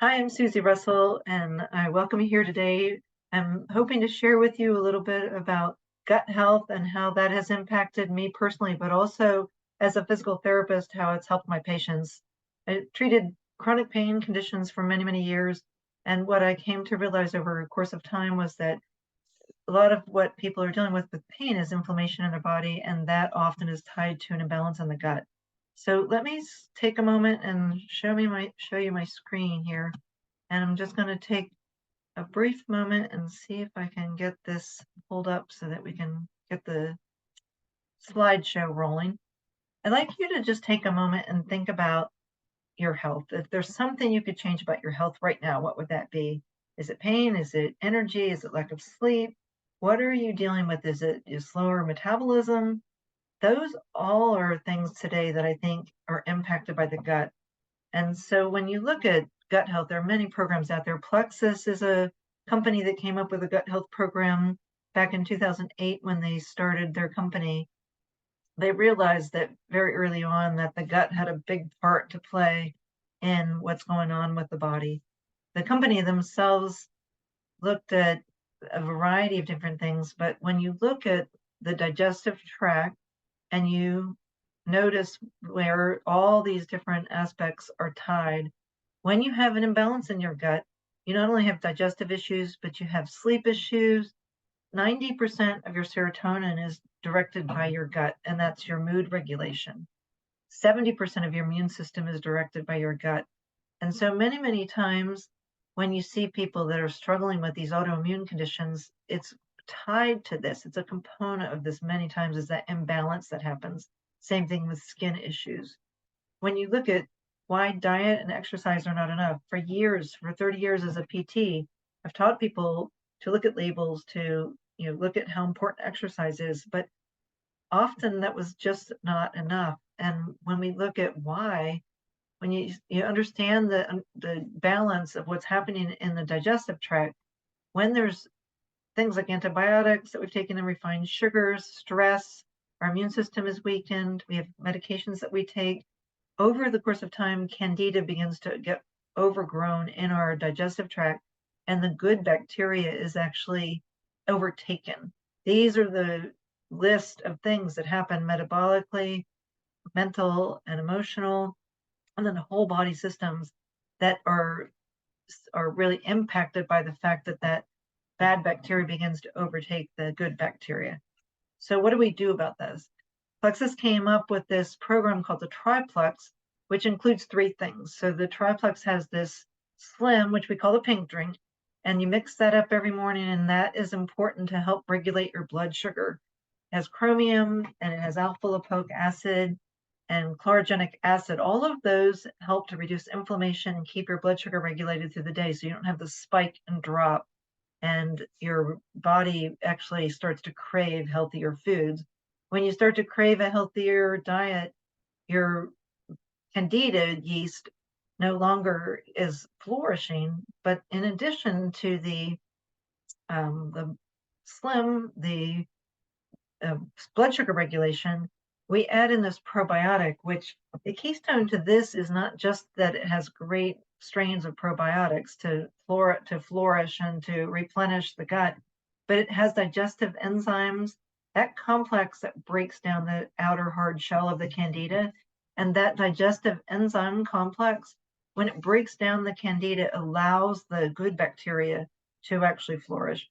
Hi, I'm Susie Russell, and I welcome you here today. I'm hoping to share with you a little bit about gut health and how that has impacted me personally, but also as a physical therapist, how it's helped my patients. I treated chronic pain conditions for many, many years. And what I came to realize over a course of time was that a lot of what people are dealing with pain is inflammation in their body, and that often is tied to an imbalance in the gut. So let me take a moment and show you my screen here. And I'm just going to take a brief moment and see if I can get this pulled up so that we can get the slideshow rolling. I'd like you to just take a moment and think about your health. If there's something you could change about your health right now, what would that be? Is it pain? Is it energy? Is it lack of sleep? What are you dealing with? Is it your slower metabolism? Those all are things today that I think are impacted by the gut. And so when you look at gut health, there are many programs out there. Plexus is a company that came up with a gut health program back in 2008 when they started their company. They realized that very early on that the gut had a big part to play in what's going on with the body. The company themselves looked at a variety of different things, but when you look at the digestive tract and you notice where all these different aspects are tied, when you have an imbalance in your gut, you not only have digestive issues, but you have sleep issues. 90% of your serotonin is directed by your gut, and that's your mood regulation. 70% of your immune system is directed by your gut. And so many, many times when you see people that are struggling with these autoimmune conditions, it's tied to this. It's a component of this many times is that imbalance that happens. Same thing with skin issues. When you look at why diet and exercise are not enough, for years, for 30 years as a PT, I've taught people to look at labels, to look at how important exercise is, but often that was just not enough. And when we look at why, when you understand the balance of what's happening in the digestive tract, when there's things like antibiotics that we've taken and refined sugars, stress, our immune system is weakened, we have medications that we take. Over the course of time, candida begins to get overgrown in our digestive tract, and the good bacteria is actually overtaken. These are the list of things that happen metabolically, mental, and emotional, and then whole body systems that are really impacted by the fact that that bad bacteria begins to overtake the good bacteria. So what do we do about this? Plexus came up with this program called the TRIPLEX, which includes three things. So the TRIPLEX has this slim, which we call the pink drink, and you mix that up every morning, and that is important to help regulate your blood sugar. It has chromium and it has alpha lipoic acid and chlorogenic acid. All of those help to reduce inflammation and keep your blood sugar regulated through the day so you don't have the spike and drop and your body actually starts to crave healthier foods. When you start to crave a healthier diet, your candida yeast no longer is flourishing. But in addition to the slim, the uh, blood sugar regulation, we add in this probiotic, which the keystone to this is not just that it has great strains of probiotics to flourish and to replenish the gut, but it has digestive enzymes, that complex that breaks down the outer hard shell of the candida. And that digestive enzyme complex, when it breaks down the candida, allows the good bacteria to actually flourish.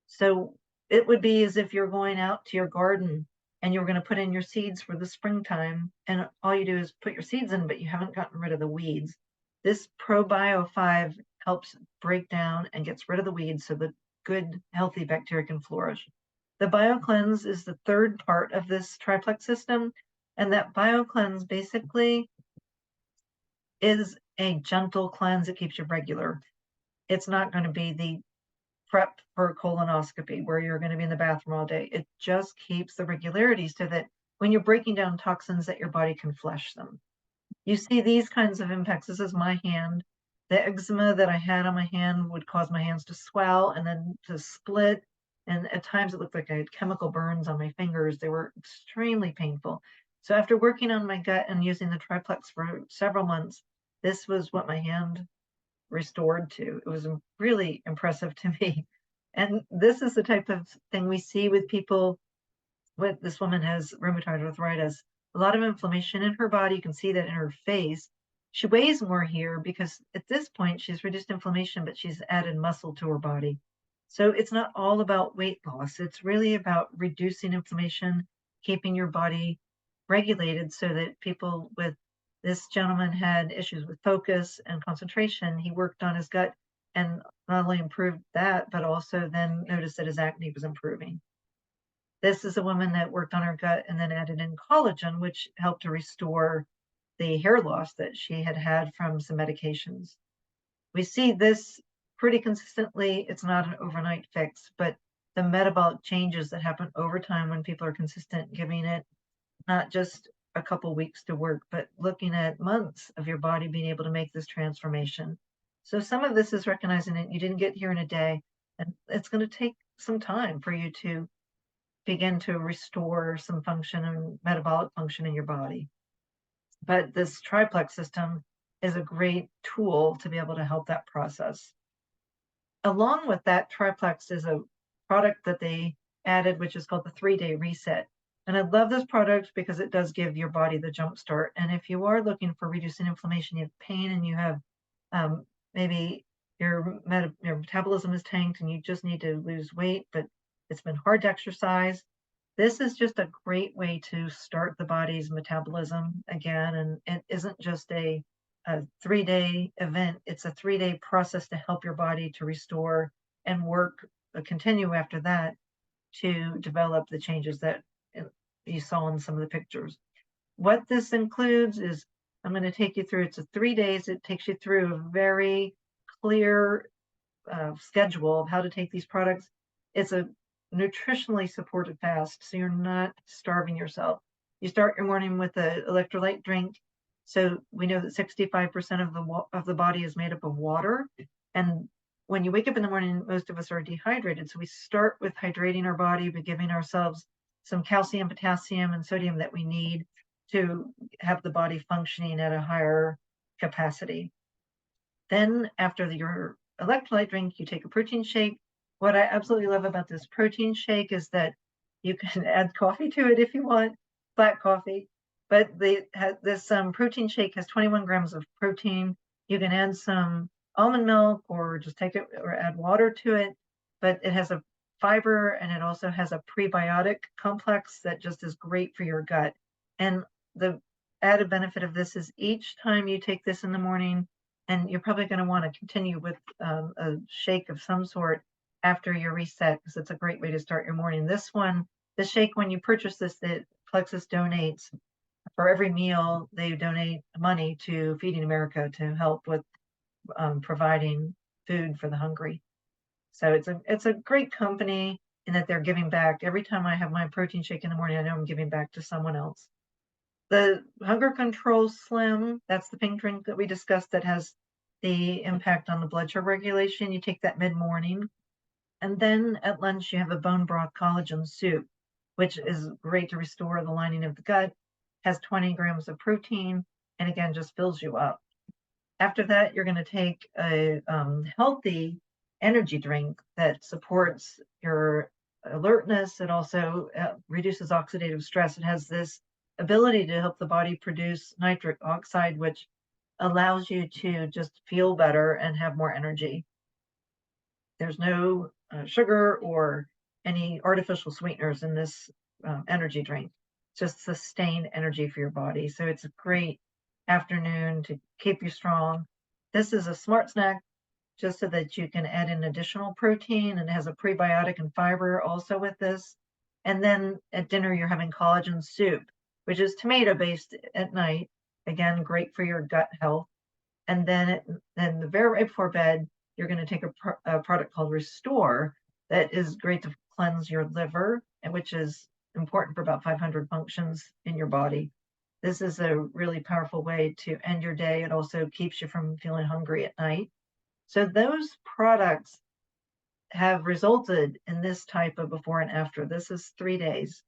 So it would be as if you're going out to your garden and you're going to put in your seeds for the springtime, and all you do is put your seeds in, but you haven't gotten rid of the weeds. This ProBio 5 helps break down and gets rid of the weeds so the good, healthy bacteria can flourish. The BioCleanse is the third part of this triplex system, and that BioCleanse basically is a gentle cleanse. It keeps you regular. It's not going to be the prep for colonoscopy where you're going to be in the bathroom all day. It just keeps the regularity so that when you're breaking down toxins that your body can flush them. You see these kinds of impacts. This is my hand. The eczema that I had on my hand would cause my hands to swell and then to split. And at times it looked like I had chemical burns on my fingers. They were extremely painful. So after working on my gut and using the triplex for several months, this was what my hand restored to. It was really impressive to me. And this is the type of thing we see with people with this woman has rheumatoid arthritis, a lot of inflammation in her body. You can see that in her face. She weighs more here because at this point she's reduced inflammation, but she's added muscle to her body. So it's not all about weight loss. It's really about reducing inflammation, keeping your body regulated so that people with this gentleman had issues with focus and concentration. He worked on his gut and not only improved that, but also then noticed that his acne was improving. This is a woman that worked on her gut and then added in collagen, which helped to restore the hair loss that she had had from some medications. We see this pretty consistently. It's not an overnight fix, but the metabolic changes that happen over time when people are consistent, giving it not just a couple weeks to work, but looking at months of your body being able to make this transformation. So some of this is recognizing that you didn't get here in a day, and it's going to take some time for you to begin to restore some function and metabolic function in your body. But this triplex system is a great tool to be able to help that process. Along with that, triplex is a product that they added, which is called the 3-day reset. And I love this product because it does give your body the jump start. And if you are looking for reducing inflammation, you have pain and you have maybe your metabolism is tanked and you just need to lose weight, but it's been hard to exercise. This is just a great way to start the body's metabolism again. And it isn't just a 3-day event, it's a 3-day process to help your body to restore and work, continue after that to develop the changes that you saw in some of the pictures. What this includes is I'm going to take you through. It's a 3 days. It takes you through a very clear schedule of how to take these products. It's a nutritionally supported fast, so you're not starving yourself. You start your morning with an electrolyte drink. So we know that 65% of the body is made up of water, and when you wake up in the morning, most of us are dehydrated. So we start with hydrating our body by giving ourselves some calcium, potassium, and sodium that we need to have the body functioning at a higher capacity. Then after your electrolyte drink, you take a protein shake. What I absolutely love about this protein shake is that you can add coffee to it if you want, black coffee. But this protein shake has 21 grams of protein. You can add some almond milk or just take it or add water to it. But it has a fiber and it also has a prebiotic complex that just is great for your gut. And the added benefit of this is each time you take this in the morning, and you're probably going to want to continue with a shake of some sort after your reset because it's a great way to start your morning. The shake, when you purchase this, that Plexus donates for every meal, they donate money to Feeding America to help with providing food for the hungry. So it's a great company in that they're giving back. Every time I have my protein shake in the morning, I know I'm giving back to someone else. The Hunger Control Slim, that's the pink drink that we discussed that has the impact on the blood sugar regulation. You take that mid-morning. And then at lunch, you have a bone broth collagen soup, which is great to restore the lining of the gut, has 20 grams of protein, and again, just fills you up. After that, you're going to take a healthy energy drink that supports your alertness. It also reduces oxidative stress. It has this ability to help the body produce nitric oxide, which allows you to just feel better and have more energy. There's no sugar or any artificial sweeteners in this energy drink, just sustained energy for your body. So it's a great afternoon to keep you strong. This is a smart snack just so that you can add in additional protein, and it has a prebiotic and fiber also with this. And then at dinner, you're having collagen soup, which is tomato based at night. Again, great for your gut health. And then the very right before bed, you're going to take a product called Restore that is great to cleanse your liver, and which is important for about 500 functions in your body. This is a really powerful way to end your day. It also keeps you from feeling hungry at night. So those products have resulted in this type of before and after. This is 3 days.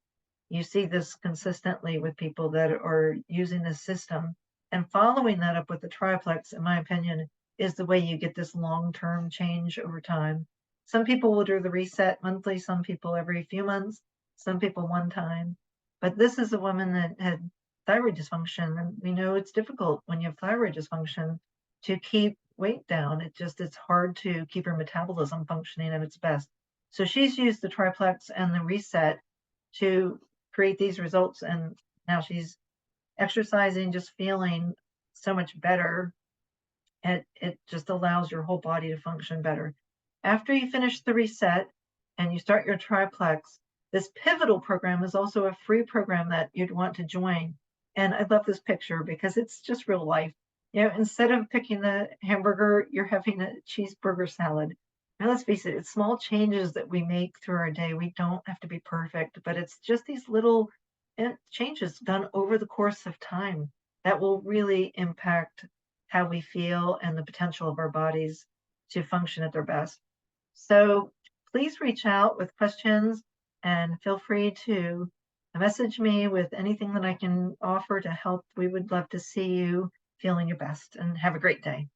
You see this consistently with people that are using this system, and following that up with the triplex, in my opinion, is the way you get this long-term change over time. Some people will do the reset monthly, some people every few months, some people one time. But this is a woman that had thyroid dysfunction, and we know it's difficult when you have thyroid dysfunction to keep weight down. It's hard to keep your metabolism functioning at its best. So she's used the triplex and the reset to create these results, and now she's exercising, just feeling so much better. It just allows your whole body to function better. After you finish the reset and you start your triplex, this pivotal program is also a free program that you'd want to join. And I love this picture because it's just real life. Instead of picking the hamburger, you're having a cheeseburger salad. Now, let's face it, it's small changes that we make through our day. We don't have to be perfect, but it's just these little changes done over the course of time that will really impact how we feel and the potential of our bodies to function at their best. So please reach out with questions and feel free to message me with anything that I can offer to help. We would love to see you feeling your best, and have a great day.